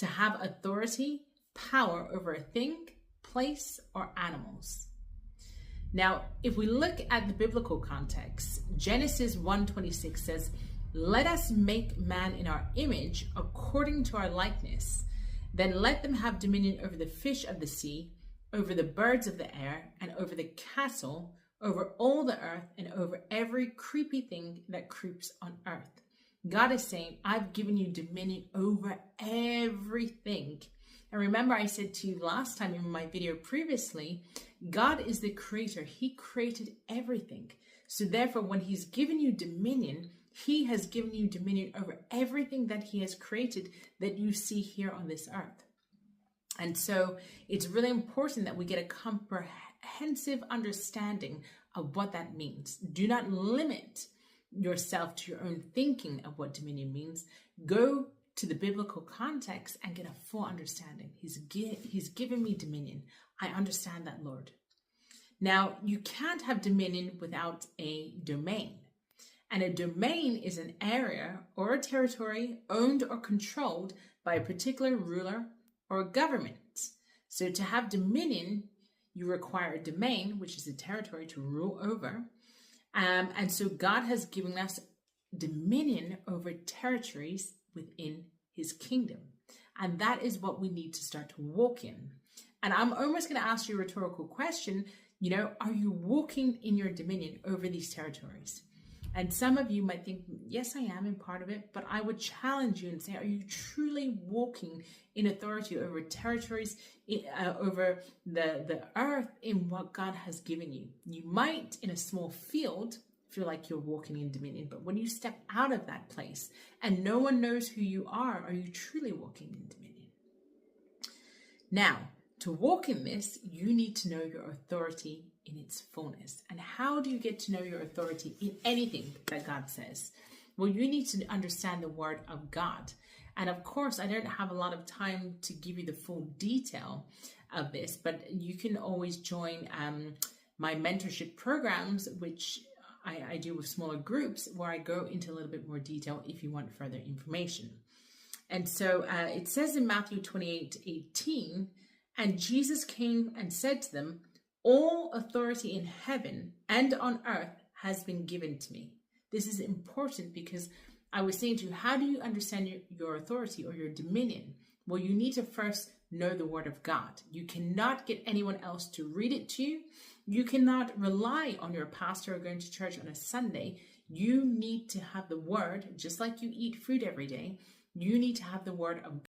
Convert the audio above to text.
to have authority, power over a thing, place, or animals. Now, if we look at the biblical context, Genesis 1:26 says, "Let us make man in our image according to our likeness. Then let them have dominion over the fish of the sea, over the birds of the air, and over the cattle, over all the earth, and over every creepy thing that creeps on earth." God is saying, I've given you dominion over everything. And remember, I said to you last time in my video previously, God is the creator. He created everything. So therefore, when he's given you dominion, he has given you dominion over everything that he has created that you see here on this earth. And so it's really important that we get a comprehensive understanding of what that means. Do not limit yourself to your own thinking of what dominion means. Go to the biblical context and get a full understanding. He's given me dominion. I understand that, Lord. Now, you can't have dominion without a domain. And a domain is an area or a territory owned or controlled by a particular ruler or government. So to have dominion, you require a domain, which is a territory to rule over. And so God has given us dominion over territories within his kingdom. And that is what we need to start to walk in. And I'm almost going to ask you a rhetorical question. Are you walking in your dominion over these territories? And some of you might think, yes, I am in part of it, but I would challenge you and say, are you truly walking in authority over territories, over the earth, in what God has given you? You might, in a small field, feel like you're walking in dominion, but when you step out of that place and no one knows who you are you truly walking in dominion? Now, to walk in this, you need to know your authority in its fullness. And how do you get to know your authority in anything that God says? Well, you need to understand the word of God. And of course, I don't have a lot of time to give you the full detail of this, but you can always join my mentorship programs, which I do with smaller groups, where I go into a little bit more detail if you want further information. And so it says in Matthew 28:18, "And Jesus came and said to them, 'All authority in heaven and on earth has been given to me.'" This is important because I was saying to you, how do you understand your authority or your dominion? Well, you need to first know the word of God. You cannot get anyone else to read it to you. You cannot rely on your pastor or going to church on a Sunday. You need to have the word, just like you eat food every day. You need to have the word of